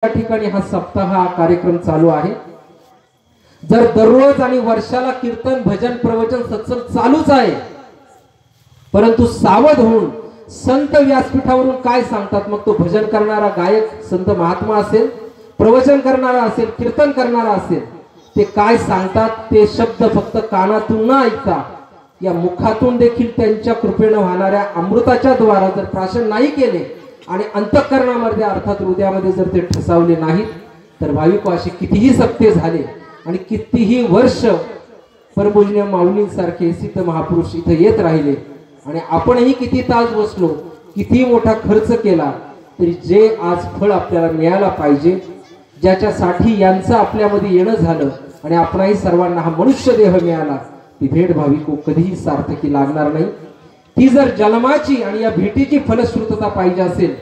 या ठिकाणी हा सप्ताह हा कार्यक्रम चालू आहे। जर दररोज आणि वर्षाला कीर्तन भजन प्रवचन सत्संग चालूच आहे, परंतु सावध होऊन संत व्यासपीठावरून काय सांगतात, मग तो भजन करणारा गायक संत महात्मा असेल, प्रवचन करणारा असेल, कीर्तन करणारा असेल, ते काय सांगतात ते शब्द फक्त कानातून न ऐकता या मुखातून देखील त्यांच्या कृपेने वाहणाऱ्या अमृताच्या द्वारा जर प्राशन नाही केले आणि अंतःकरणामध्ये अर्थात हृदयामध्ये जर ते ठसावले नाहीत, तर भाविक असे कितीही सत्य झाले आणि कितीही वर्ष परमपूज्य माऊलींसारखे सिद्ध महापुरुष इथे येत राहिले आणि आपणही किती तास बसलो, किती मोठा खर्च केला, तरी जे आज फळ आपल्याला मिळायला पाहिजे, ज्याच्यासाठी यांचं आपल्यामध्ये येणं झालं आणि आपणाही सर्वांना हा मनुष्य देह मिळाला, ती भेट भाविको कधीही सार्थकी लागणार नाही। ती जर जन्माची आणि या भेटीची फलश्रुतता पाहिजे असेल,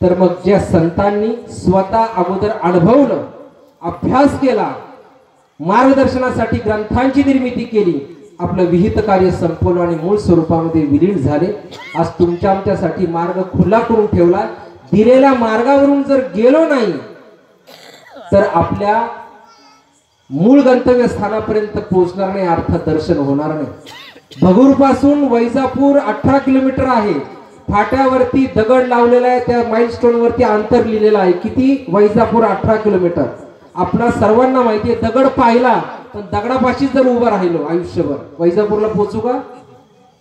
तर मग ज्या संतांनी स्वतः अगोदर अनुभवलं, अभ्यास केला, मार्गदर्शनासाठी ग्रंथांची निर्मिती केली, आपलं विहित कार्य संपवलं आणि मूळ स्वरूपामध्ये विलीन झाले, आज तुमच्या आमच्यासाठी मार्ग खुला करून ठेवला। दिलेल्या मार्गावरून जर गेलो नाही तर आपल्या मूळ गंतव्य स्थानापर्यंत पोहोचणार नाही, अर्थात दर्शन होणार नाही। भगूर पासून वैजापूर 18 किलोमीटर आहे। फाट्यावरती दगड लावलेला आहे, त्या माइलस्टोन वरती अंतर लिहिलेलं आहे किती, वैजापूर 18 किलोमीटर। आपल्या सर्वांना माहिती आहे, दगड पाहिला पण दगडापाशी जर उभं राहिलो आयुष्यभर, वैजापूरला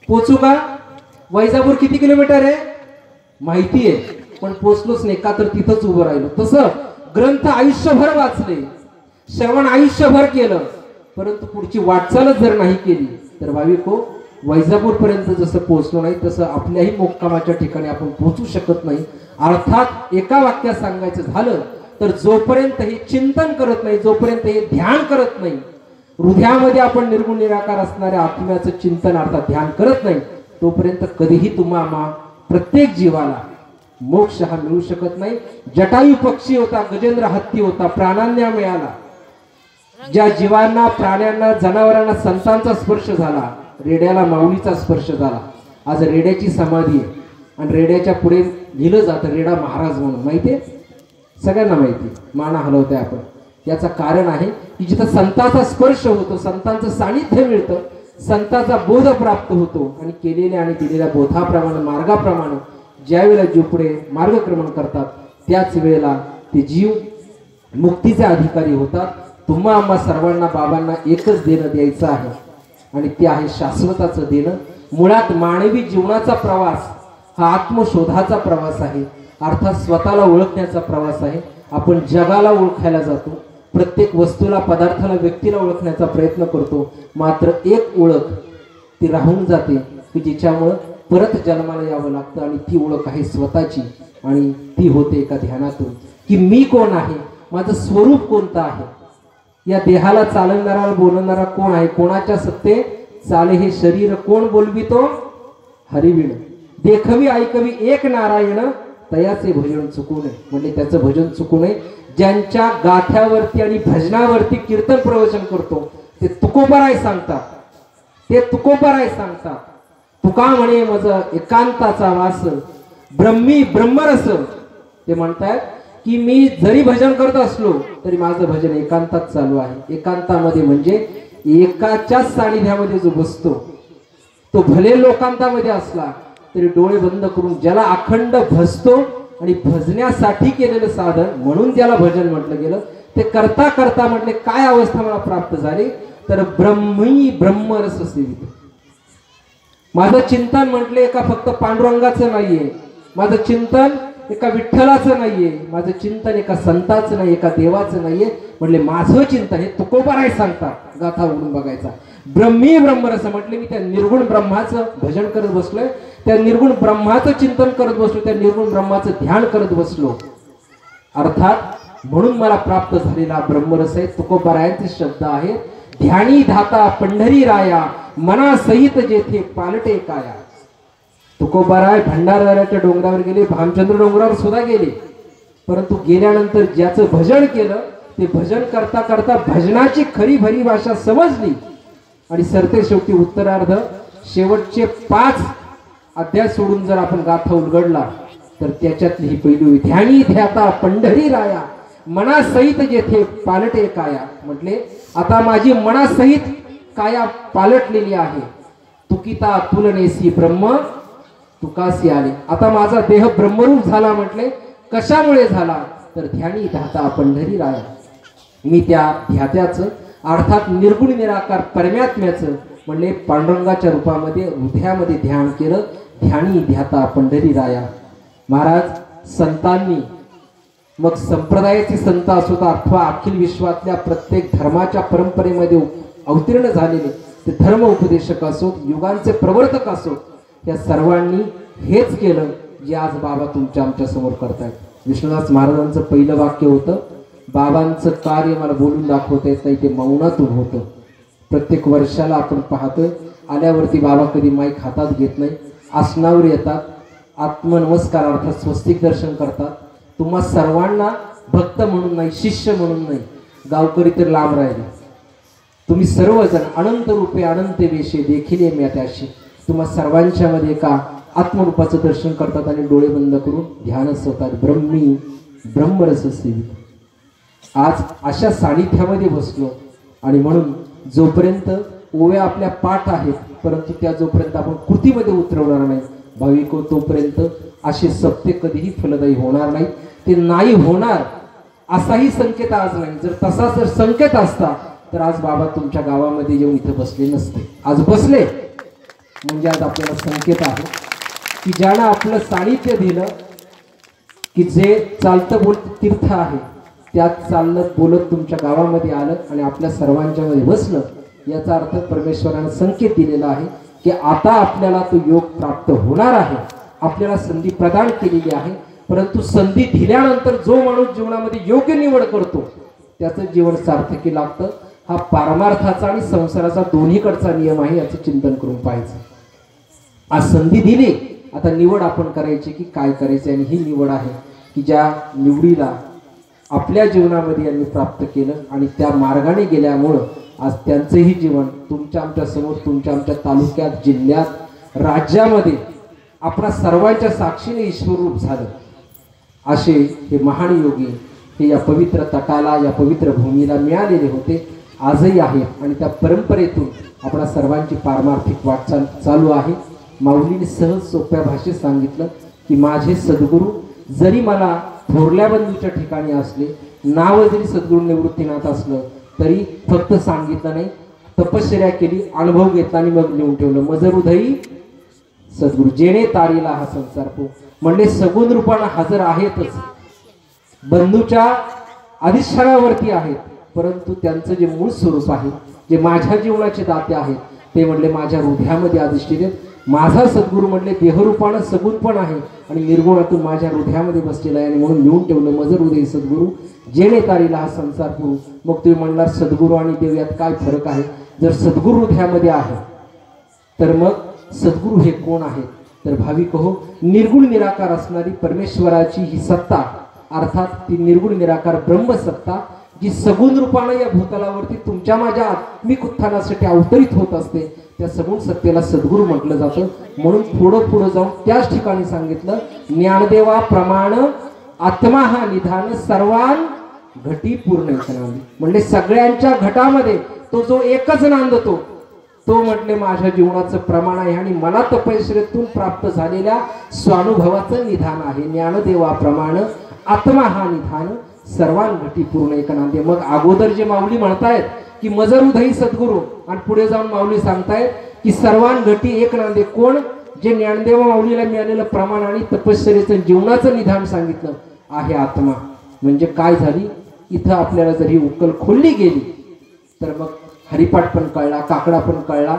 पोचू का? वैजापूर किती किलोमीटर आहे माहिती आहे, पण पोचलोच नाही का, तर तिथंच उभं राहिलो। तसं ग्रंथ आयुष्यभर वाचले, श्रवण आयुष्यभर केलं, परंतु पुढची वाटचालच जर नाही केली तर भाविको वैजापूर पर्यंत जसं पोहोचलो नाही तसं आपल्याही मुक्कामाच्या ठिकाणी आपण पोहोचू शकत नाही। अर्थात एका वाक्यात सांगायचं झालं तर जोपर्यंत हे चिंतन करत नाही, जोपर्यंत हे ध्यान करत नाही, हृदयामध्ये आपण निर्गुण निराकार असणाऱ्या आत्म्याचं चिंतन अर्थात ध्यान करत नाही, तोपर्यंत कधीही तुम्हाला प्रत्येक जीवाला मोक्ष हा मिळू शकत नाही। जटायू पक्षी होता, गजेंद्र हत्ती होता, प्राणांना मिळाला। ज्या जीवांना, प्राण्यांना, जनावरांना संतांचा स्पर्श झाला, रेड्याला माऊलीचा स्पर्श झाला। आज रेड्याची समाधी आहे आणि रेड्याच्या पुढे लिहिलं जातं रेडा महाराज म्हणून, माहितीये सगळ्यांना माहिती, माना हलवते आपण। याचं कारण आहे की जिथं संतांचा स्पर्श होतो, संतांचं सानिध्य मिळतं, संतांचा बोध प्राप्त होतो आणि केलेल्या आणि दिलेल्या बोधाप्रमाणे मार्गाप्रमाणे ज्या वेळेला जीव पुढे मार्गक्रमण करतात, त्याच वेळेला ते जीव मुक्तीचे अधिकारी होतात। तुम्हा आम्हा सर्वांना बाबांना एकच देणं द्यायचं आहे आणि ते आहे शाश्वताचं देणं। मुळात मानवी जीवनाचा प्रवास हा आत्मशोधाचा प्रवास आहे, अर्थात स्वतःला ओळखण्याचा प्रवास आहे। आपण जगाला ओळखायला जातो, प्रत्येक वस्तूला, पदार्थाला, व्यक्तीला ओळखण्याचा प्रयत्न करतो, मात्र एक ओळख ती राहून जाते की जिच्यामुळे परत जन्माला यावं लागतं आणि ती ओळख आहे स्वतःची आणि ती होते एका ध्यानातून की मी कोण आहे, माझं स्वरूप कोणतं आहे, या देहाला चालवणारा बोलणारा कोण आहे, कोणाच्या सत्ते चाले हे शरीर कोण बोलवितो, हरिविण देखवी ऐकवी एक नारायण, तयाचे भजन चुकू नये, म्हणजे त्याचं भजन चुकू नये। ज्यांच्या गाथ्यावरती आणि भजनावरती कीर्तन प्रवचन करतो ते तुकोबराय सांगतात, ते तुकोबराय सांगतात। तुका म्हणे मज एकांताचा वास ब्रह्मी ब्रह्मरस, ते म्हणतात की मी जरी भजन करत असलो तरी माझं भजन एकांतात चालू आहे। एकांतामध्ये म्हणजे एकाच्याच सानिध्यामध्ये जो बसतो तो भले लोकांतामध्ये असला तरी डोळे बंद करून ज्याला अखंड भजतो आणि भजण्यासाठी केलेलं साधन म्हणून त्याला भजन म्हटलं गेलं। ते करता करता म्हटले काय अवस्था मला प्राप्त झाली, तर ब्रह्मी ब्रह्मरस सेवित। माझं चिंतन म्हटले एका फक्त पांडुरंगाचं नाहीये, माझं चिंतन एका विठ्ठलाचं नाहीये, माझं चिंतन एका संताचं नाही, एका देवाचं नाहीये, म्हटले माझं चिंतन हे तुकोबाराय सांगतात, गाथा उघडून बघायचा। ब्रह्मी ब्रह्मरस म्हटले मी त्या निर्गुण ब्रह्माचं भजन करत बसलोय, त्या निर्गुण ब्रह्माचं चिंतन करत बसलो, त्या निर्गुण ब्रह्माचं ध्यान करत बसलो, अर्थात म्हणून मला प्राप्त झालेला ब्रह्मरस आहे। तुकोबारायांचे शब्द आहेत, ध्यानी धाता पंढरी राया, मना सहित जेथे पालटे काया। तुकोबाराय भंडारदऱ्याच्या डोंगरावर गेले, भामचंद्र डोंगरावर सुद्धा गेले, परंतु गेल्यानंतर ज्याचं भजन केलं ते भजन करता करता भजनाची खरी भरी भाषा समजली आणि सरते शेवटी उत्तरार्ध शेवटचे 5 अध्याय सोडून जर आपण गाथा उलगडला तर त्याच्यातली ही पहिली ध्यानी ध्याता पंढरी राया मनासहित जेथे पालटे काया. म्हटले आता माझी मनासहित काया पालटलेली आहे. तुकिता तुलनेसी ब्रह्म तुकासी आले. आता माझा देह ब्रह्मरूप झाला. म्हटले कशामुळे झाला तर ध्यानी ध्याता पंढरी राया. मी त्या ध्यात्याचं अर्थात निर्गुण निराकार परमात्म्याचं म्हणले पांडुरंगाच्या रूपामध्ये हृदयामध्ये ध्यान केलं. ध्यानी ध्याता पंढरी राया. महाराज संतांनी मग संप्रदायाचे संत असोत अथवा अखिल विश्वातल्या प्रत्येक धर्माच्या परंपरेमध्ये अवतीर्ण झालेले ते धर्म उपदेशक असोत युगांचे प्रवर्तक असोत या सर्वांनी हेच केलं जे आज बाबा तुमच्या आमच्या समोर करतायत. विष्णुदास महाराजांचं पहिलं वाक्य होतं बाबांचं कार्य मला बोलून दाखवता येत नाही ते मौनातून होतं. प्रत्येक वर्षाला आपण पाहतोय आल्यावरती बाबा कधी माईक हातात घेत नाही. आसनावर येतात आत्मनमस्कार अर्थात स्वस्तिक दर्शन करतात. तुम्हा सर्वांना भक्त म्हणून नाही शिष्य म्हणून नाही गावकरी तर लांब राहिले. तुम्ही सर्वजण अनंत रूपे अनंत वेशे देखील मी त्याशी तुम्हा सर्वांच्या मध्ये एका आत्मरूपाचं दर्शन करतात आणि डोळे बंद करून ध्यानच होतात. ब्रह्मी ब्रह्मरस सेवित. आज अशा सानिध्यामध्ये बसलो आणि म्हणून जोपर्यंत ओव्या आपल्या पाठ आहेत परंतु त्या जोपर्यंत आपण कृतीमध्ये उतरवणार नाही भाविक तोपर्यंत असे सप्ते कधीही फलदायी होणार नाही. ते नाही होणार असाही संकेत आज नाही. जर तसा जर संकेत असता तर आज बाबा तुमच्या गावामध्ये येऊन इथं बसले नसते. आज बसले म्हणजे आज आपल्याला संकेत आहे की ज्यानं आपलं सानिध्य दिलं की जे चालतं बोलत तीर्थ आहे त्यात चालत बोलत तुमच्या गावामध्ये आलं आणि आपल्या सर्वांच्या मध्ये बसलं. याचा अर्थ परमेश्वराने संकेत दिलेला आहे की आता आपल्याला तो योग प्राप्त होणार आहे. आपल्याला संधी प्रदान केलेली आहे. परंतु संधी दिल्यानंतर जो माणूस जीवनामध्ये योग्य निवड करतो त्याचं जीवन सार्थकी लागतं. हा पारमार्थाचा आणि संसाराचा दोन्हीकडचा नियम आहे. याचं चिंतन करून पाहायचं. आज संधी दिली आता निवड आपण करायची की काय करायचं आणि ही निवड आहे की ज्या निवडीला आपल्या जीवनामध्ये यांनी प्राप्त केलं आणि त्या मार्गाने गेल्यामुळं आज त्यांचंही जीवन तुमच्या आमच्या समोर तुमच्या आमच्या तालुक्यात जिल्ह्यात राज्यामध्ये आपल्या सर्वांच्या साक्षीने ईश्वररूप झालं. असे हे महान योगी हे या पवित्र तटाला या पवित्र भूमीला मिळालेले होते आजही आहेत आणि त्या परंपरेतून आपल्या सर्वांची पारमार्थिक वाटचाल चालू आहे. माऊलीने सहज सोप्या भाषेत सांगितलं की माझे सद्गुरू जरी मला थोरल्या बंधूच्या ठिकाणी असले नाव जरी सद्गुरू निवृत्तीनाथ असलं तरी फक्त सांगितलं नाही तपश्चर्या केली अनुभव घेतला आणि मग लिहून ठेवलं. मजर उदयी सद्गुरू जेणे तारीला हा संसार पो. म्हणजे सगुण रूपाने हजर आहेतच बंधूच्या अधिष्ठानावरती आहेत परंतु त्यांचं जे मूळ स्वरूप आहे जे माझ्या जीवनाचे दाते आहेत ते म्हणले माझ्या हृदयामध्ये अधिष्ठित आहेत. माझा सद्गुरू म्हणले देहरूपानं सगुण पण आहे आणि निर्गुणातून माझ्या हृदयामध्ये बसलेला आहे आणि म्हणून लिहून ठेवलं मजर उदयी सद्गुरू जेणे तारीला हा संसार पुरू. मग तुम्ही म्हणणार सद्गुरू आणि देव यात काय फरक आहे. जर सद्गुरू हृदयामध्ये आहे तर मग सद्गुरू हे कोण आहेत तर भाविक हो निर्गुण निराकार असणारी परमेश्वराची ही सत्ता अर्थात ती निर्गुण निराकार ब्रह्मसत्ता जी सगुण रूपाने या भूतलावरती तुमच्या माझ्या आत्मिक उत्थानासाठी अवतरित होत असते त्या सगुण सत्तेला सद्गुरू म्हटलं जातं. म्हणून पुढं जाऊन त्याच ठिकाणी सांगितलं ज्ञानदेवा प्रमाण आत्मा हा निधान सर्वान घटी पूर्ण नांदी. म्हणजे सगळ्यांच्या घटामध्ये तो जो एकच नांदतो तो म्हटले माझ्या जीवनाचं प्रमाण आहे आणि मला तपश्चर्येतून प्राप्त झालेल्या स्वानुभवाचं निधान आहे. ज्ञानदेवा प्रमाण आत्मा हा निधान सर्वांघटी पूर्ण एक नांदे. मग अगोदर जे माऊली म्हणतायत की मजर उदयी सद्गुरू आणि पुढे जाऊन माऊली सांगतायत की सर्वांघटी एक नांदे. कोण जे ज्ञानदेव माऊलीला मिळालेलं प्रमाण आणि तपश्चर्येचं जीवनाचं निधान सांगितलं आहे आत्मा. म्हणजे काय झाली इथं आपल्याला जर ही उकल खोलली गेली तर मग हरिपाठ पण कळला काकडा पण कळला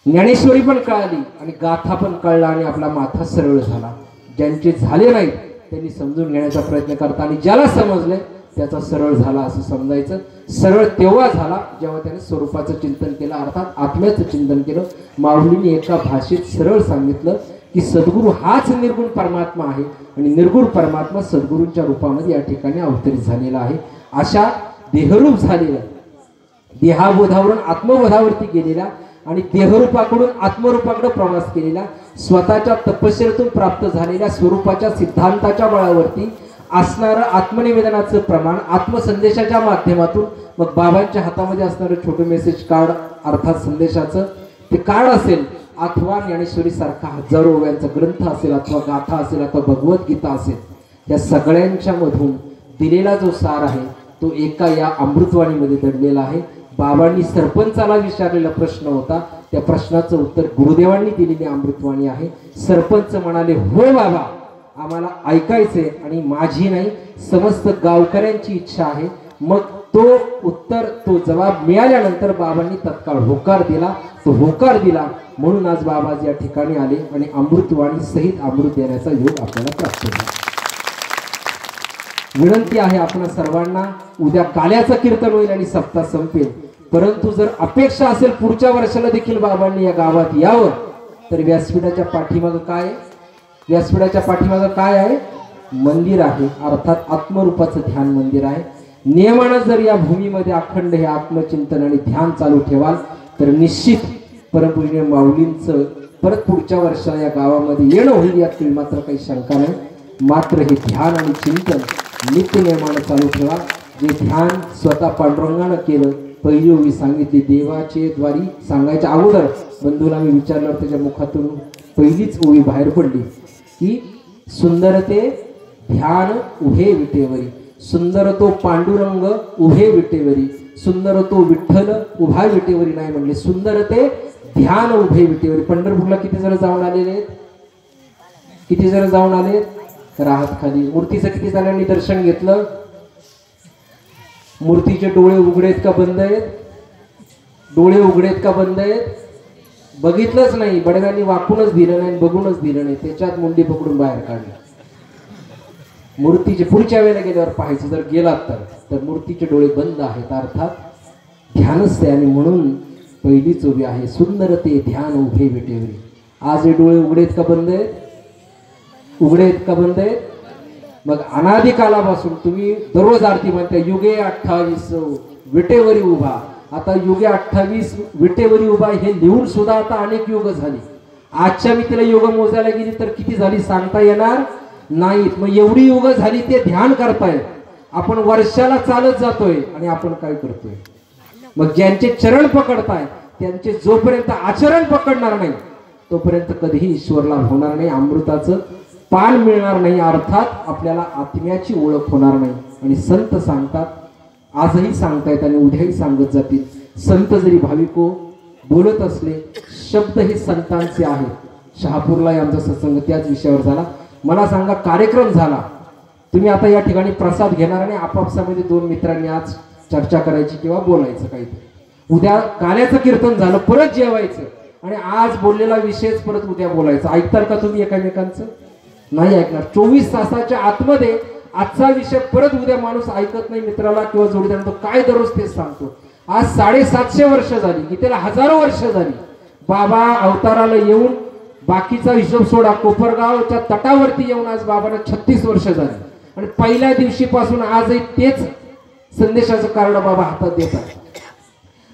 ज्ञानेश्वरी पण कळाली आणि गाथा पण कळला आणि आपला माथा सरळ झाला. ज्यांचे झाले नाहीत त्यांनी समजून घेण्याचा प्रयत्न करता आणि ज्याला समजले त्याचा सरळ झाला असं समजायचं. सरळ तेव्हा झाला जेव्हा त्याने स्वरूपाचं चिंतन केलं अर्थात आत्म्याचं चिंतन केलं. माऊलीने एका भाषेत सरळ सांगितलं की सद्गुरू हाच निर्गुण परमात्मा आहे आणि निर्गुण परमात्मा सद्गुरूंच्या रूपामध्ये या ठिकाणी अवतरित झालेला आहे. अशा देहरूप झालेल्या देहाबोधावरून आत्मबोधावरती गेलेल्या आणि देहरूपाकडून आत्मरूपाकडे प्रवास केलेला, स्वतःच्या तपश्चर्येतून प्राप्त झालेल्या स्वरूपाच्या सिद्धांताच्या बळावरती असणारं आत्मनिवेदनाचं प्रमाण आत्मसंदेशाच्या माध्यमातून, मग बाबांच्या हातामध्ये असणारं छोटं मेसेज कार्ड अर्थात संदेशाचं ते कार्ड असेल, अथवा ज्ञानेश्वरी सारखा हजारो ओव्यांचा ग्रंथ असेल, अथवा गाथा असेल, अथवा भगवद्गीता असेल, या सगळ्यांच्या मधून दिलेला जो सार आहे तो एका या अमृतवाणीमध्ये दडलेला आहे. बाबांनी सरपंचाला विचारलेला प्रश्न होता, त्या प्रश्नाचं उत्तर गुरुदेवांनी दिलेली अमृतवाणी आहे. सरपंच म्हणाले, हो बाबा, आम्हाला ऐकायचे आणि माझी नाही समस्त गावकऱ्यांची इच्छा आहे. मग तो उत्तर, तो जबाब मिळाल्यानंतर बाबांनी तत्काळ होकार दिला. तो होकार दिला म्हणून आज बाबा या ठिकाणी आले आणि अमृतवाणी सहित अमृत देण्याचा योग आपल्याला प्राप्त झाला. विनंती आहे आपण सर्वांना, उद्या काल्याचं कीर्तन होईल आणि सप्ताह संपेल, परंतु जर अपेक्षा असेल पुढच्या वर्षाला देखील बाबांनी या गावात यावं, तर व्यासपीठाच्या पाठीमागं काय, व्यासपीठाच्या पाठीमागं काय आहे, मंदिर आहे, अर्थात आत्मरूपाचं ध्यान मंदिर आहे. नियमानं जर या भूमीमध्ये अखंड हे आत्मचिंतन आणि ध्यान चालू ठेवाल तर निश्चित परमपूजनीय माऊलींचं परत पुढच्या वर्षाला या गावामध्ये येणं होईल, यात मात्र काही शंका नाही. मात्र हे ध्यान आणि चिंतन नित्य नियमानं चालू ठेवा. जे ध्यान स्वतः पांडुरंगानं केलं, पहिली ओवी सांगितली देवाचे द्वारी सांगायच्या अगोदर बंधूला मी विचारल्यावर त्याच्या मुखातून पहिलीच ओवी बाहेर पडली की सुंदर ते ध्यान उभे विटेवरी, सुंदर तो पांडुरंग उभे विटेवरी, सुंदर तो विठ्ठल उभा विटेवरी नाही म्हणले, सुंदर ते ध्यान उभे विटेवरी. पंढरपूरला किती जण जाऊन आलेले आहेत, किती जण जाऊन आले राहत खाली. मूर्तीचं किती जणांनी दर्शन घेतलं, मूर्तीचे डोळे उघडेत का बंद आहेत, डोळे उघडेत का बंद आहेत, बघितलंच नाही, बडव्यांनी वाकूनच दिलं नाही, बघूनच दिलं नाही, त्याच्यात मुंडी पकडून बाहेर काढली. मूर्तीचे पुढच्या वेळेला गेल्यावर पाहायचं, जर गेलात तर मूर्तीचे डोळे बंद आहेत, अर्थात ध्यानच ते. आणि म्हणून पहिलीच उभी आहे सुंदर ते ध्यान उभे विटेवरी. आज हे डोळे उघडेत का बंद आहेत, उघडेत का बंद आहेत. मग अनादी कालापासून तुम्ही दररोज आरती म्हणता युगे 28 विटेवरी उभा, आता युगे 28 विटेवरी उभा हे लिहून सुद्धा आता अनेक युग झाली. आजच्या मी तिला युग मोजायला गेली तर किती झाली सांगता येणार नाहीत. मग एवढी युग झाली ते ध्यान करतायत, आपण वर्षाला चालत जातोय आणि आपण काय करतोय. मग ज्यांचे चरण पकडताय त्यांचे जोपर्यंत आचरण पकडणार नाही तोपर्यंत कधीही ईश्वर लाभ होणार नाही, अमृताचं पान मिळणार नाही, अर्थात आपल्याला आत्म्याची ओळख होणार नाही. आणि संत सांगतात, आजही सांगतायत आणि उद्याही सांगत जातील, संत जरी भाविको बोलत असले, शब्द हे संतांचे आहेत. शहापूरला आमचा सत्संग त्याच विषयावर झाला. मला सांगा, कार्यक्रम झाला, तुम्ही आता या ठिकाणी प्रसाद घेणार आणि आपापसामध्ये दोन मित्रांनी आज चर्चा करायची किंवा बोलायचं काहीतरी. उद्या काल्याचं कीर्तन झालं, परत जेवायचं आणि आज बोललेला विषयच परत उद्या बोलायचं. ऐकताल का तुम्ही एकमेकांचं? नाही ऐकणार. 24 तासाच्या आतमध्ये आजचा विषय परत उद्या माणूस ऐकत नाही मित्राला किंवा जोडीदाराला, काय दररोज तेच सांगतो. आज 750 वर्ष झाली, गीतेला हजारो वर्ष झाली. बाबा अवताराला येऊन बाकीचा हिशोब सोडा, कोपरगावच्या तटावरती येऊन आज बाबांना 36 वर्ष झाली आणि पहिल्या दिवशीपासून आजही तेच संदेशाचं कारण बाबा हातात देतात.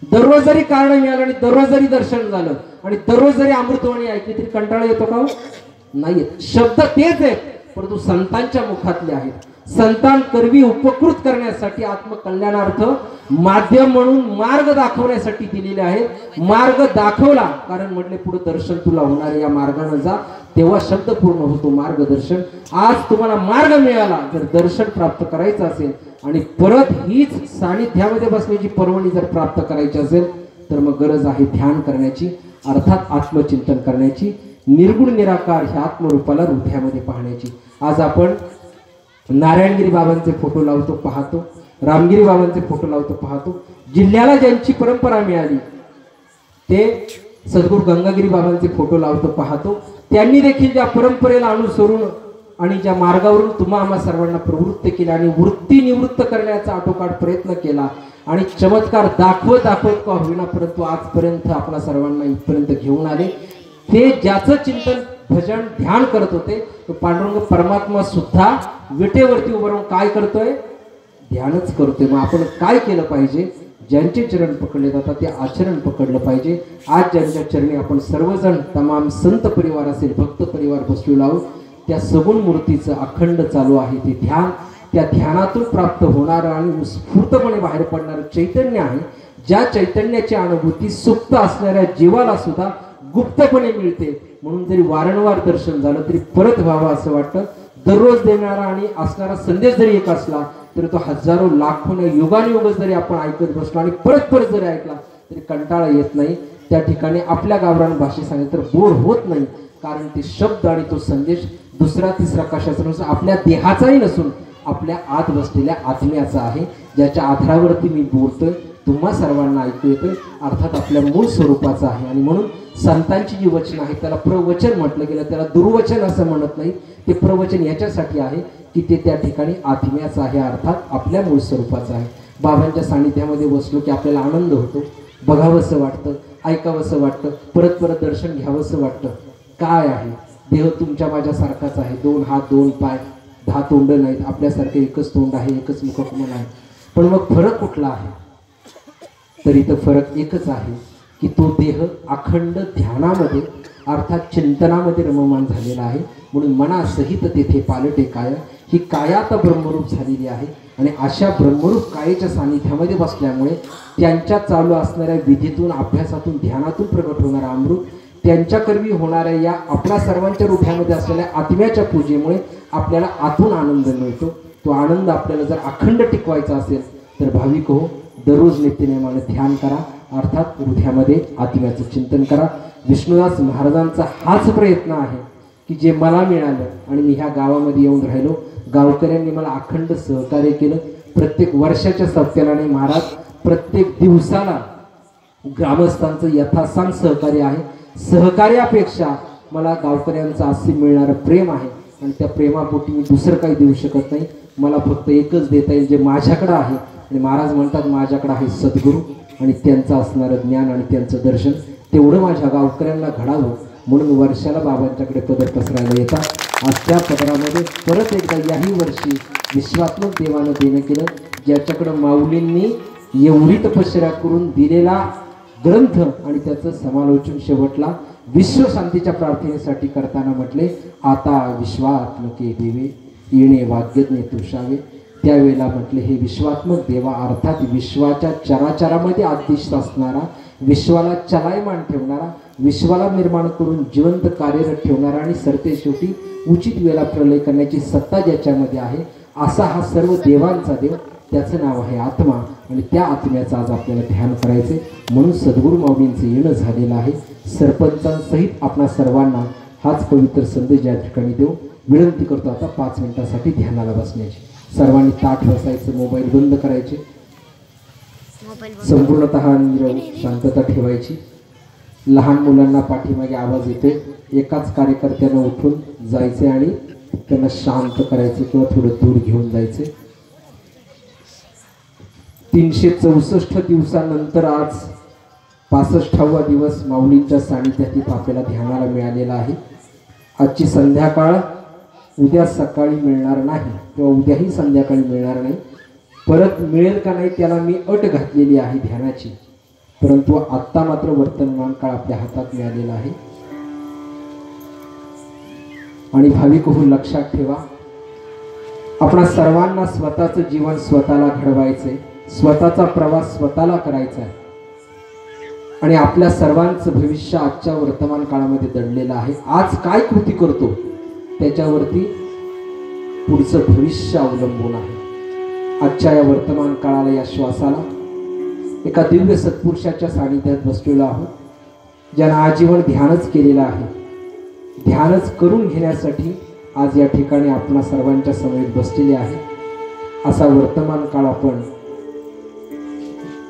दररोज जरी कारण मिळालं आणि दररोज जरी दर्शन झालं आणि दररोज जरी अमृतवाणी ऐकली तरी कंटाळा येतो का? नाही. शब्द तेच आहेत परंतु संतांच्या मुखातले आहेत. संतांकरवी उपकृत करण्यासाठी, आत्मकल्याणार्थ माध्यम म्हणून मार्ग दाखवण्यासाठी दिलेले आहे. मार्ग दाखवला कारण म्हटले पुढे दर्शन तुला होणार, या मार्गाने जा, तेव्हा शब्द पूर्ण होतो मार्गदर्शन. आज तुम्हाला मार्ग मिळाला, जर दर्शन प्राप्त करायचं असेल आणि परत हीच सानिध्यामध्ये बसण्याची पर्वणी जर प्राप्त करायची असेल तर मग गरज आहे ध्यान करण्याची, अर्थात आत्मचिंतन करण्याची, निर्गुण निराकार ह्या आत्मरूपाला हृदयामध्ये पाहण्याची. आज आपण नारायणगिरी बाबांचे फोटो लावतो पाहतो, रामगिरी बाबांचे फोटो लावतो पाहतो. जिल्ह्याला ज्यांची परंपरा मिळाली ते सद्गुरू गंगागिरी बाबांचे फोटो लावतो पाहतो. त्यांनी देखील ज्या परंपरेला अनुसरून आणि ज्या मार्गावरून तुम्हा आम्हा सर्वांना प्रवृत्त केला आणि वृत्ती निवृत्त करण्याचा आटोकाट प्रयत्न केला आणि चमत्कार दाखवत का होईना परंतु आजपर्यंत आपल्या सर्वांना इथपर्यंत घेऊन आले. ते ज्याचं चिंतन भजन ध्यान करत होते तो पांडुरंग परमात्मा सुद्धा विटेवरती उभं राहून काय करतोय? ध्यानच करतोय. मग आपण काय केलं पाहिजे? ज्यांचे चरण पकडले जातात ते आचरण पकडलं पाहिजे। आज ज्यांच्या चरणी आपण सर्वजण तमाम संत परिवार असेल, भक्त परिवार बसलेलो आहोत, त्या सगुण मूर्तीचं अखंड चालू आहे ते ध्यान। त्या ध्यानातून प्राप्त होणारं आणि उत्स्फूर्तपणे बाहेर पडणारं चैतन्य आहे, ज्या चैतन्याची अनुभूती सुप्त असणाऱ्या जीवाला सुद्धा गुप्तपणे मिळते। म्हणून जरी वारंवार दर्शन झालं तरी परत व्हावं असं वाटतं। दररोज देणारा आणि असणारा संदेश जरी एक असला तरी तो हजारो लाखोने युगानुयुग जरी आपण ऐकत बसलो आणि परत परत जरी ऐकला तरी कंटाळा येत नाही। त्या ठिकाणी आपल्या गावरान भाषेत सांगितलं तर बोर होत नाही, कारण ते शब्द आणि तो संदेश दुसरा तिसरा कशाचा नसून आपल्या देहाचाही नसून आपल्या आत बसलेल्या आत्म्याचा आहे, ज्याच्या आधारावरती मी बोलतोय, तुम्हा सर्वांना ऐकू येतोय, अर्थात आपल्या मूळ स्वरूपाचा आहे। आणि म्हणून संतांची जी वचन आहे त्याला प्रवचन म्हटलं गेलं, त्याला दुर्वचन असं म्हणत नाही। ते प्रवचन याच्यासाठी आहे की ते त्या ठिकाणी आत्म्याचं आहे, अर्थात आपल्या मूळ स्वरूपाचं आहे। बाबांच्या सानिध्यामध्ये बसलो की आपल्याला आनंद होतो, बघावंसं वाटतं, ऐकावंसं वाटतं, परत परत दर्शन घ्यावंसं वाटतं। काय आहे, देह तुमच्या माझ्यासारखाच आहे, 2 हात 2 पाय 10 तोंड नाहीत, आपल्यासारखे एकच तोंड आहे, एकच मुखकमल आहे। पण मग फरक कुठला आहे? तर इथं फरक एकच आहे की तो देह अखंड ध्यानामध्ये अर्थात चिंतनामध्ये रममान झालेला आहे। म्हणून मनासहित तेथे पालटे काया, ही काया आता ब्रह्मरूप झालेली आहे आणि अशा ब्रह्मरूप कायेच्या सानिध्यामध्ये बसल्यामुळे त्यांच्या चालू असणाऱ्या विधीतून, अभ्यासातून, ध्यानातून प्रगट होणारा अमृत, त्यांच्याकरवी होणाऱ्या या आपल्या सर्वांच्या हृदयामध्ये असलेल्या आत्म्याच्या पूजेमुळे आपल्याला आतून आनंद मिळतो। तो आनंद आपल्याला जर अखंड टिकवायचा असेल तर भाविक हो, दररोज नित्यनेमाने ध्यान करा, अर्थात हृदयामध्ये आत्म्याचं चिंतन करा। विष्णुदास महाराजांचा हाच प्रयत्न आहे की जे मला मिळालं आणि मी ह्या गावामध्ये येऊन राहिलो, गावकऱ्यांनी मला अखंड सहकार्य केलं। प्रत्येक वर्षाच्या सप्त्यालाने महाराज प्रत्येक दिवसाला ग्रामस्थांचं यथासांग सहकार्य आहे। सहकार्यापेक्षा मला गावकऱ्यांचं असे मिळणारं प्रेम आहे आणि त्या प्रेमापोटी मी दुसरं काही देऊ शकत नाही। मला फक्त एकच देता येईल जे माझ्याकडं आहे, आणि महाराज म्हणतात माझ्याकडे आहे सद्गुरू आणि त्यांचं असणारं ज्ञान आणि त्यांचं दर्शन, तेवढं माझ्या गावकऱ्यांना घडावं म्हणून वर्षाला बाबांच्याकडे पदर पसरायला येतात। आज त्या पदरामध्ये परत एकदा याही वर्षी विश्वात्मक देवानं देणं केलं, ज्याच्याकडं माऊलींनी एवढी तपश्चर्या करून दिलेला ग्रंथ आणि त्याचं समालोचन शेवटला विश्वशांतीच्या प्रार्थनेसाठी करताना म्हटले, आता विश्वात्मके देवे येणे वाग्यज्ञ तुषावे। त्यावेळेला म्हटले, हे विश्वात्मक देवा अर्थात विश्वाच्या चराचरामध्ये आदिष्ट असणारा, विश्वाला चलायमान ठेवणारा, विश्वाला निर्माण करून जिवंत कार्यरत ठेवणारा आणि सरते शेवटी उचित वेळेला प्रलय करण्याची सत्ता ज्याच्यामध्ये आहे, असा हा सर्व देवांचा देव, त्याचं नाव आहे आत्मा। आणि त्या आत्म्याचं आज आपल्याला ध्यान करायचे, म्हणून सद्गुरू माऊलींचं येणं झालेलं आहे। सरपंचांसहित आपणा सर्वांना हाच पवित्र संदेश या ठिकाणी देऊ विनंती करतो। आता 5 मिनिटासाठी ध्यानाला बसण्याची, सर्वांनी ताठ बसायचं, मोबाईल बंद करायचे, संपूर्णतः नीरव शांतता ठेवायची। लहान मुलांना पाठीमागे आवाज येते, एकाच कार्यकर्त्यानं उठून जायचे आणि त्यांना शांत करायचे किंवा थोडं दूर घेऊन जायचे। 364 दिवसानंतर आज 65वा दिवस माऊलींच्या सानिध्यात आपल्याला ध्यानाला मिळालेला आहे। आजची संध्याकाळ उद्या सकाळी मिळणार नाही किंवा उद्याही संध्याकाळी मिळणार नाही, परत मिळेल का नाही त्याला मी अट घातलेली आहे ध्यानाची, परंतु आत्ता मात्र वर्तमान काळ आपल्या हातात मिळालेला आहे। आणि भाविक हो, लक्षात ठेवा, आपणा सर्वांना स्वतःचं जीवन स्वतःला घडवायचंय, स्वतःचा प्रवास स्वतःला करायचा आहे आणि आपल्या सर्वांचं भविष्य आजच्या वर्तमान काळामध्ये दडलेलं आहे। आज काय कृती करतो त्याच्यावरती पुढचं भविष्य अवलंबून आहे। आजच्या या वर्तमान काळाला, या श्वासाला एका दिव्य सत्पुरुषाच्या सानिध्यात बसलेलो आहोत, ज्यानं आजीवन ध्यानच केलेलं आहे। ध्यानच करून घेण्यासाठी आज या ठिकाणी आपण सर्वांच्या समवेत बसलेले आहे। असा वर्तमान काळ आपण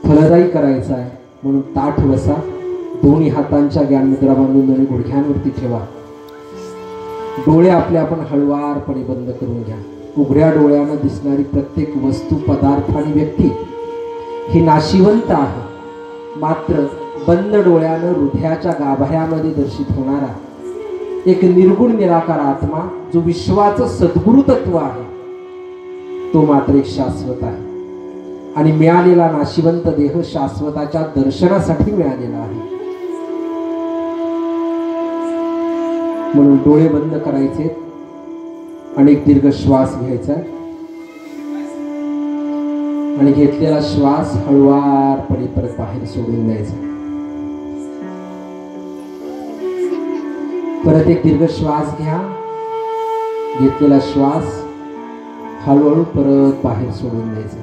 फलदायी करायचा आहे, म्हणून ताठ बसा, दोन्ही हातांच्या ज्ञानमुद्रा बांधून दोन्ही गुडघ्यांवरती ठेवा, डोळे आपले आपण हळवारपणे बंद करून घ्या। उघड्या डोळ्यानं दिसणारी प्रत्येक वस्तू, पदार्थ आणि व्यक्ती ही नाशिवंत आहे, मात्र बंद डोळ्यानं हृदयाच्या गाभाऱ्यामध्ये दर्शित होणारा एक निर्गुण निराकार आत्मा, जो विश्वाचं सद्गुरु तत्व आहे, तो मात्र एक शाश्वत आहे। आणि मिळालेला नाशिवंत देह शाश्वताच्या दर्शनासाठी मिळालेला आहे. म्हणून डोळे बंद करायचे आणि एक दीर्घ श्वास घ्यायचा आणि घेतलेला श्वास हळुवारपणे परत बाहेर सोडून द्यायचा. परत एक दीर्घ श्वास घ्या. घेतलेला श्वास हळूहळू परत बाहेर सोडून द्यायचा.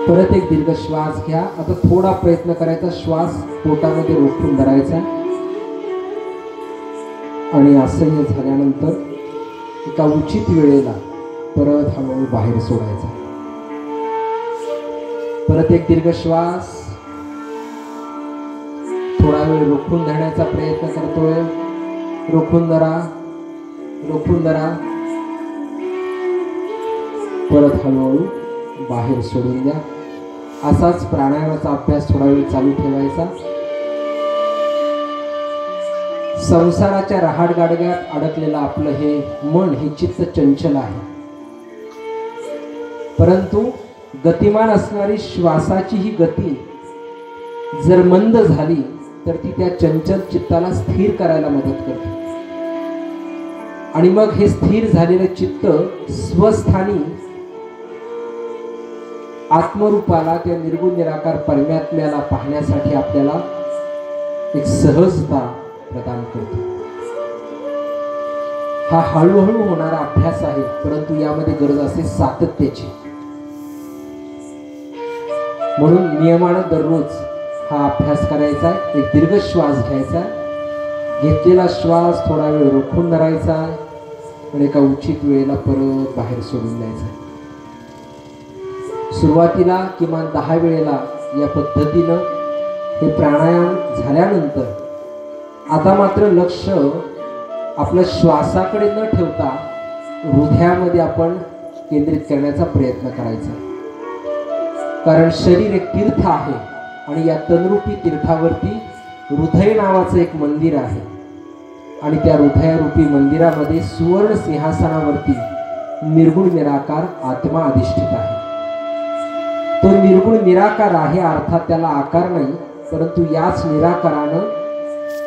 परत एक दीर्घ श्वास घ्या. आता थोडा प्रयत्न करायचा श्वास पोटामध्ये रोखून धरायचा आणि असह्य झाल्यानंतर एका उचित वेळेला परत हळूहळू बाहेर सोडायचा. परत एक दीर्घ श्वास. थोडा वेळ रोखून धरण्याचा प्रयत्न करतोय. रोखून धरा, रोखून धरा. परत हळूहळू बाहेर सोडून द्या. असाच प्राणायामाचा अभ्यास थोडा वेळ चालू ठेवायचा. संसाराच्या रहाटगाडग्यात अडकलेलं आपलं हे मन, हे चित्त चंचल आहे. परंतु गतिमान असणारी श्वासाची ही गती जर मंद झाली तर ती त्या चंचल चित्ताला स्थिर करायला मदत करते. आणि मग हे स्थिर झालेलं चित्त स्वस्थानी आत्मरूपाला, त्या निर्गुण निराकार परमात्म्याला पाहण्यासाठी आपल्याला एक सहजता प्रदान करतो. हा हळूहळू होणारा अभ्यास आहे, परंतु यामध्ये गरज असते सातत्याची. म्हणून नियमानं दररोज हा अभ्यास करायचा. एक दीर्घ श्वास घ्यायचा. घेतलेला श्वास थोडा वेळ रोखून धरायचा आणि एका उचित वेळेला परत बाहेर सोडून द्यायचा. सुरुवातीला किमान 10 वेळेला या पद्धतीनं हे प्राणायाम झाल्यानंतर आता मात्र लक्ष आपल्या श्वासाकडे न ठेवता हृदयामध्ये आपण केंद्रित करण्याचा प्रयत्न करायचा. कारण शरीर एक तीर्थ आहे आणि या तनरूपी तीर्थावरती हृदय नावाचं एक मंदिर आहे आणि त्या हृदयरूपी मंदिरामध्ये सुवर्ण सिंहासनावरती निर्गुण निराकार आत्मा अधिष्ठित आहे. तो निर्गुण निराकार आहे, अर्थात त्याला आकार नाही, परंतु याच निराकारानं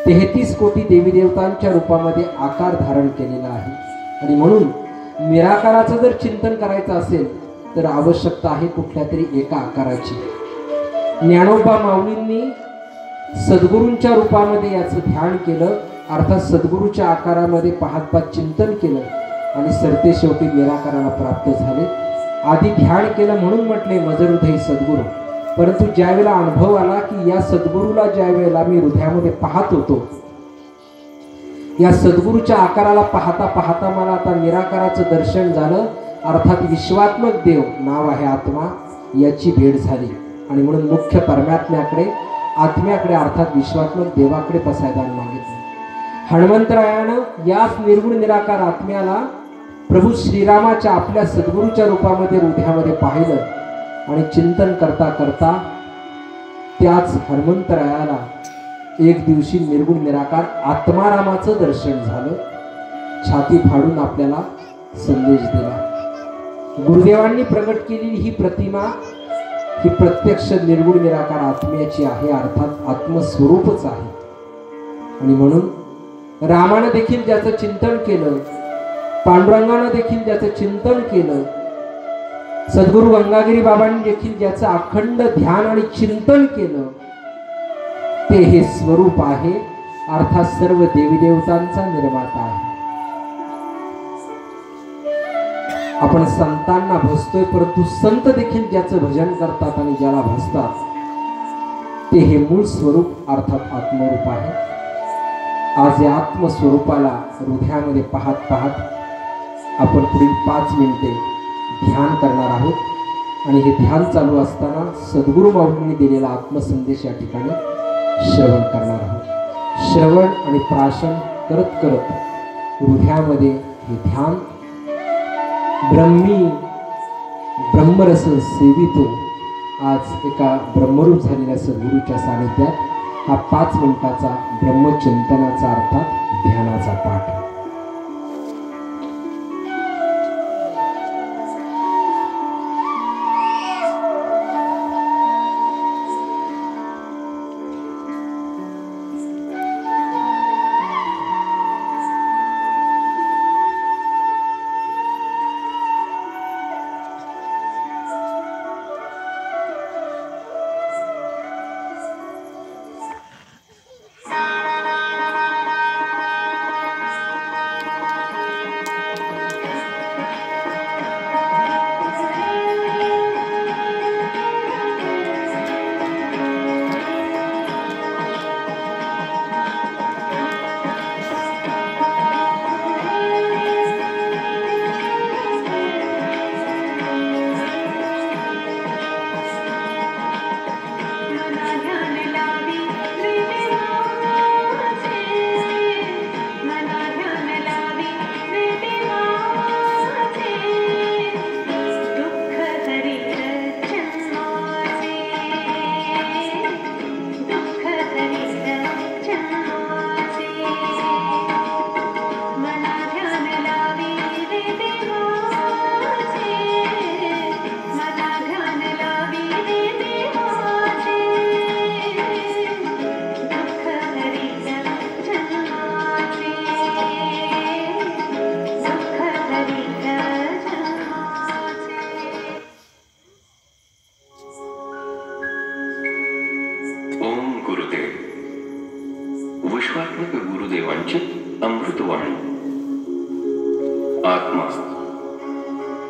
33 कोटी देवी देवतांच्या रूपामध्ये आकार धारण केलेला आहे. आणि म्हणून निराकाराचं जर चिंतन करायचं असेल तर आवश्यकता आहे कुठल्या तरी एका आकाराची. ज्ञानोबा माऊलींनी सद्गुरूंच्या रूपामध्ये याचं ध्यान केलं, अर्थात सद्गुरूच्या आकारामध्ये पाहत पाहत चिंतन केलं आणि सरते शेवटी निराकाराला प्राप्त झाले. आधी ध्यान केलं म्हणून म्हटले मज हृदय सद्गुरू. परंतु ज्यावेळेला अनुभव आला की या सद्गुरूला ज्या वेळेला मी हृदयामध्ये पाहत होतो, या सद्गुरूच्या आकाराला पाहता पाहता मला आता निराकाराचं दर्शन झालं, अर्थात विश्वात्मक देव नाव आहे आत्मा, याची भेट झाली. आणि म्हणून मुख्य परमात्म्याकडे, आत्म्याकडे अर्थात विश्वात्मक देवाकडे पसायदान मागितलं. हनुमंतरायानं याच निर्गुण निराकार आत्म्याला प्रभू श्रीरामाच्या आपल्या सद्गुरूच्या रूपामध्ये हृदयामध्ये पाहिलं आणि चिंतन करता करता त्याच हनुमंतरायाला एक दिवशी निर्गुण निराकार आत्मारामाचं दर्शन झालं. छाती फाडून आपल्याला संदेश दिला. गुरुदेवांनी प्रगट केलेली ही प्रतिमा ही प्रत्यक्ष निर्गुण निराकार आत्म्याची आहे, अर्थात आत्मस्वरूपच आहे. आणि म्हणून रामानं देखील ज्याचं चिंतन केलं, पांडुरंगानं देखील ज्याचं चिंतन केलं, सद्गुरू गंगागिरी बाबांनी देखील ज्याचं अखंड ध्यान आणि चिंतन केलं, ते हे स्वरूप आहे, अर्थात सर्व देवी देवतांचा निर्माता आहे. आपण संतांना भजतोय, परंतु संत देखील ज्याचं भजन करतात आणि ज्याला भजतात ते हे मूळ स्वरूप अर्थात आत्मरूप आहे. आज या आत्मस्वरूपाला हृदयामध्ये पाहत पाहत आपण पुढील 5 मिनिटे ध्यान करणार आहोत आणि हे ध्यान चालू असताना सद्गुरू माऊलींनी दिलेला आत्मसंदेश या ठिकाणी श्रवण करणार आहोत. श्रवण आणि प्राशन करत करत हृदयामध्ये हे ध्यान ब्रह्मी ब्रह्मरस सेवितो आज एका ब्रह्मरूप झालेल्या सद्गुरूच्या सानिध्यात हा 5 मिनिटाचा ब्रह्मचिंतनाचा अर्थात ध्यानाचा पाठ.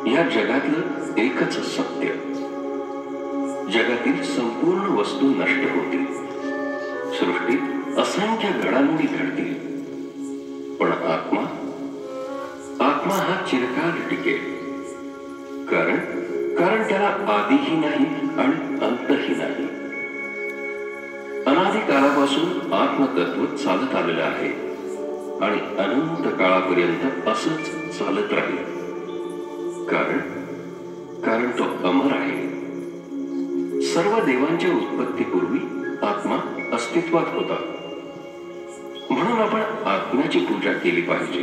या जगातलं एकच सत्य. जगातील संपूर्ण वस्तू नष्ट होतील, सृष्टीत असंख्य घडामोडी घडतील, पण आत्मा हा चिरकाल टिकेल. कारण त्याला आदिही नाही आणि अंतही नाही. अनादी काळापासून आत्मतत्व चालत आलेलं आहे आणि अनंत काळापर्यंत असंच चालत राहील. कारण तो अमर आहे. सर्व देवांच्या उत्पत्तीपूर्वी आत्मा अस्तित्वात होता. म्हणून आपण आत्म्याची पूजा केली पाहिजे,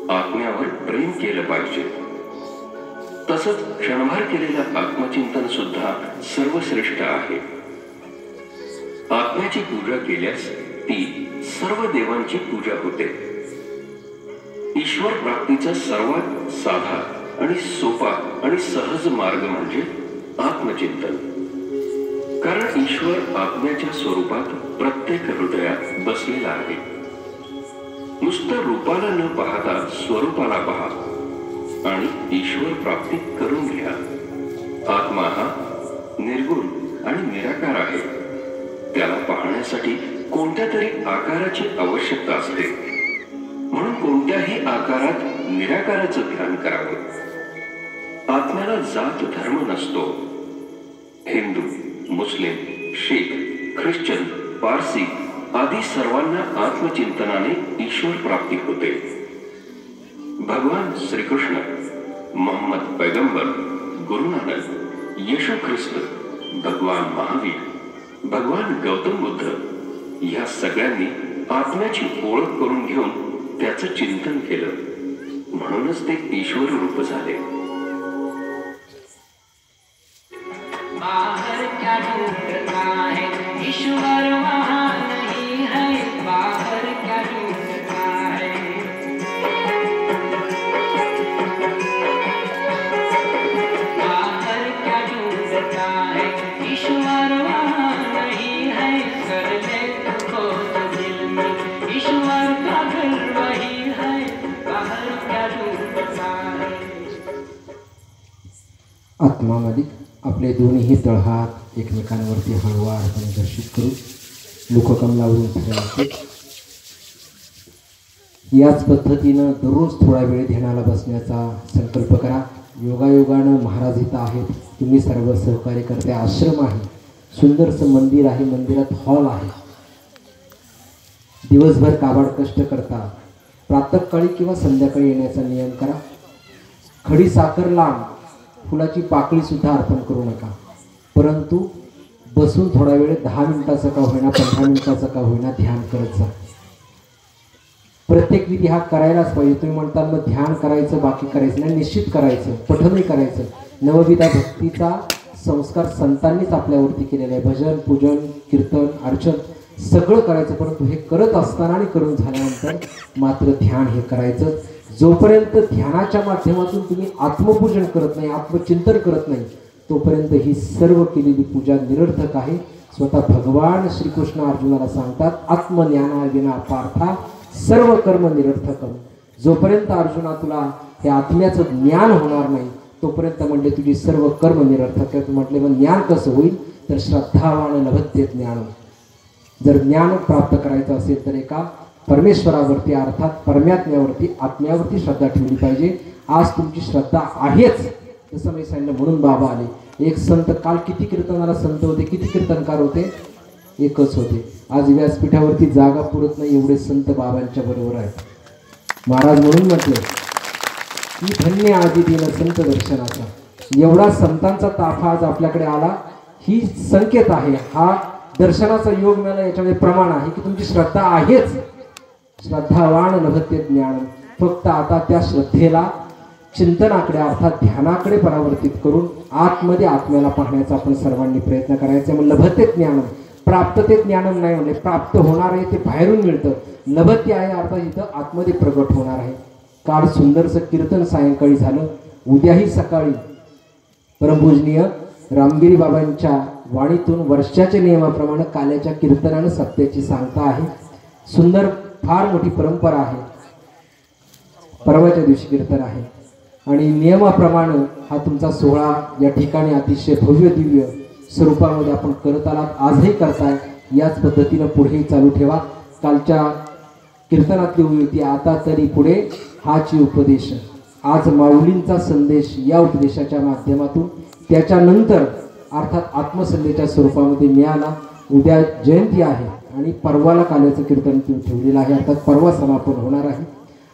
आत्म्यावर प्रेम केलं पाहिजे. तसंच क्षणभर केलेलं आत्मचिंतन सुद्धा सर्वश्रेष्ठ आहे. आत्म्याची पूजा केल्यास ती सर्व देवांची पूजा होते. ईश्वर प्राप्तीचा सर्वात साधा आणि सोपा आणि सहज मार्ग म्हणजे आत्मचिंतन. कारण ईश्वर आत्म्याच्या स्वरूपात प्रत्येक हृदयात बसलेला आहे. नुसतं रूपाला न पाहता स्वरूपाला पहा आणि ईश्वर प्राप्ती करून घ्या. आत्मा हा निर्गुण आणि निराकार आहे. त्याला पाहण्यासाठी कोणत्या तरी आकाराची आवश्यकता असते. म्हणून कोणत्याही आकारात निराकाराचं ध्यान करावं. आत्म्याला जात धर्म नसतो. हिंदू, मुस्लिम, शीख, ख्रिश्चन, पारसी आदी सर्वांना आत्मचिंतनाने ईश्वर प्राप्ती होते. भगवान श्रीकृष्ण, मोहम्मद पैगंबर, गुरु नानक, येशू ख्रिस्त, भगवान महावीर, भगवान गौतम बुद्ध या सगळ्यांनी आत्म्याची ओळख करून घेऊन त्याचं चिंतन केलं. म्हणूनच ते ईश्वर रूप झाले. बाहर क्या ढूंढता है ईश्वर वहाँ नहीं है. बाहर क्या ढूंढता है. बाहर क्या ढूंढता है ईश्वर वहाँ नहीं है. कर ले तू खोज दिल में ईश्वर का घर वही है. बाहर क्या ढूंढता है. आत्मामध्ये आपले दोन्ही तळहात एकमेकांवरती हळूवारपणे दर्शित करू मुखकमलावरून फिरवते. याच पद्धतीनं दररोज थोडा वेळ ध्यानाला बसण्याचा संकल्प करा. योगायोगानं महाराज इथं आहेत, तुम्ही सर्व सहकार्य करते. आश्रम आहे, सुंदरसं मंदिर आहे, मंदिरात हॉल आहे. दिवसभर काबाड कष्ट करता, प्रातःकाळी किंवा संध्याकाळी येण्याचा नियम करा. खडी साखर लांब, फुलाची पाकळी सुद्धा अर्पण करू नका. परंतु बसून थोडा वेळ 10 मिनिटाचा का होईना, 15 मिनिटाचा का होईना ध्यान करत जा. प्रत्येक विधी हा करायलाच पाहिजे. तुम्ही म्हणता मग ध्यान करायचं बाकी करायचं नाही, निश्चित करायचं, पठणही करायचं. नवविधा भक्तीचा संस्कार संतांनीच आपल्यावरती केलेला आहे. भजन, पूजन, कीर्तन, अर्चन सगळं करायचं. परंतु हे करत असताना आणि करून झाल्यानंतर मात्र ध्यान हे करायचं. जोपर्यंत ध्यानाच्या माध्यमातून तुम्ही आत्मपूजन करत नाही, आत्मचिंतन करत नाही, तोपर्यंत ही सर्व केलेली पूजा निरर्थक आहे. स्वतः भगवान श्रीकृष्ण अर्जुनाला सांगतात, आत्मज्ञानाविना पार्था सर्व कर्म निरर्थकम. जोपर्यंत अर्जुना तुला हे आत्म्याचं ज्ञान होणार नाही तोपर्यंत म्हणले तुझी सर्व कर्म निरर्थक आहेत. म्हटले मग ज्ञान कसं होईल, तर श्रद्धावान लभते ज्ञान. जर ज्ञान प्राप्त करायचं असेल तर एका परमेश्वरावरती अर्थात परमात्म्यावरती, आत्म्यावरती श्रद्धा ठेवली पाहिजे. आज तुमची श्रद्धा आहेच जसं मी सांगितलं, म्हणून बाबा आले. एक संत, काल किती कीर्तनाला संत होते, किती कीर्तनकार होते, एकच होते. आज व्यासपीठावरती जागा पुरत नाही, एवढे संत बाबांच्या बरोबर आहेत. महाराज म्हणून म्हटले की धन्य आदि दिन संत दर्शनाचा. एवढा संतांचा ताफा आज आपल्याकडे आला, ही संकेत आहे. हा दर्शनाचा योग मिळाला, याच्यामध्ये प्रमाण आहे की तुमची श्रद्धा आहेच. श्रद्धावान लभते ज्ञान. फक्त आता त्या श्रद्धेला चिंतनाकडे अर्थात ध्यानाकडे परावर्तित करून आतमध्ये आत्म्याला पाहण्याचा आपण सर्वांनी प्रयत्न करायचा. मग लभते ज्ञान, प्राप्त ते ज्ञानम नाही म्हणले, प्राप्त होणार आहे ते बाहेरून मिळतं. लभते आहे अर्थात इथं आतमध्ये प्रगट होणार आहे. काल सुंदरसं कीर्तन सायंकाळी झालं. उद्याही सकाळी परमपूजनीय रामगिरी बाबांच्या वाणीतून वर्षाच्या नियमाप्रमाणे काल्याच्या कीर्तनानं सत्याची सांगता आहे. सुंदर फार मोठी परंपरा आहे. परवाच्या दिवशी कीर्तन आहे. आणि नियमाप्रमाणे हा तुमचा सोहळा या ठिकाणी अतिशय भव्य दिव्य स्वरूपामध्ये आपण करत आलात, आजही करताय. याच पद्धतीनं पुढेही चालू ठेवा. कालच्या कीर्तनातली ओवी होती, आता तरी पुढे हाची उपदेश. आज माऊलींचा संदेश या उपदेशाच्या माध्यमातून त्याच्यानंतर अर्थात आत्मसंदेशाच्या स्वरूपामध्ये मिळाला. उद्या जयंती आहे आणि परवाला काल्याचं कीर्तन ठेवलेलं आहे, अर्थात परवा समापन होणार आहे.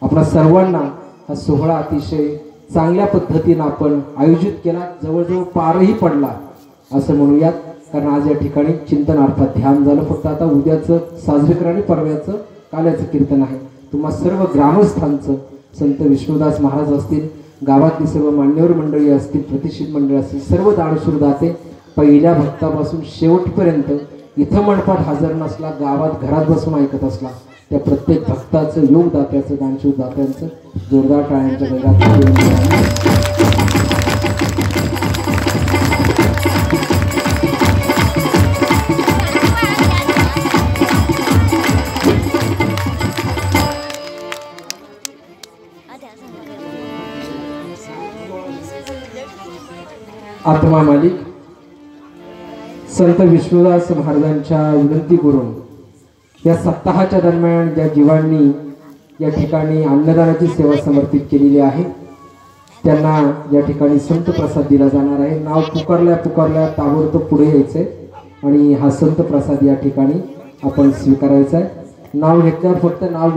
आपल्या सर्वांना हा सोहळा अतिशय चांगल्या पद्धतीनं आपण आयोजित केला, जवळजवळ पारही पडला असं म्हणूयात. कारण आज या ठिकाणी चिंतन अर्थात ध्यान झालं. फक्त आता उद्याचं साजरे आणि परव्याचं काल्याचं कीर्तन आहे. तुम्हा सर्व ग्रामस्थांचं, संत विष्णुदास महाराज असतील, गावातली सर्व मान्यवर मंडळी असतील, प्रतिष्ठित मंडळी असतील, सर्व दानशूर दाते पहिल्या भक्तापासून शेवटपर्यंत इथं मंडपात हजर नसला, गावात घरात बसून ऐकत असला, त्या प्रत्येक भक्ताचं, योगदात्याचं, दानशूर दात्यांचं जोरदार टाळ्यांच्या गैरात आत्मा मालिक संत विष्णुदास महाराजांच्या विनंती करून या सप्ताहाच्या दरम्यान ज्या जीवांनी या ठिकाणी अन्नदानाची सेवा समर्पित केलेली आहे त्यांना या ठिकाणी संत प्रसाद दिला जाणार आहे. नाव पुकारल्या ताबडतोब पुढे यायचंय आणि हा संत प्रसाद या ठिकाणी आपण स्वीकारायचा आहे. नाव घेतल्यावर फक्त नाव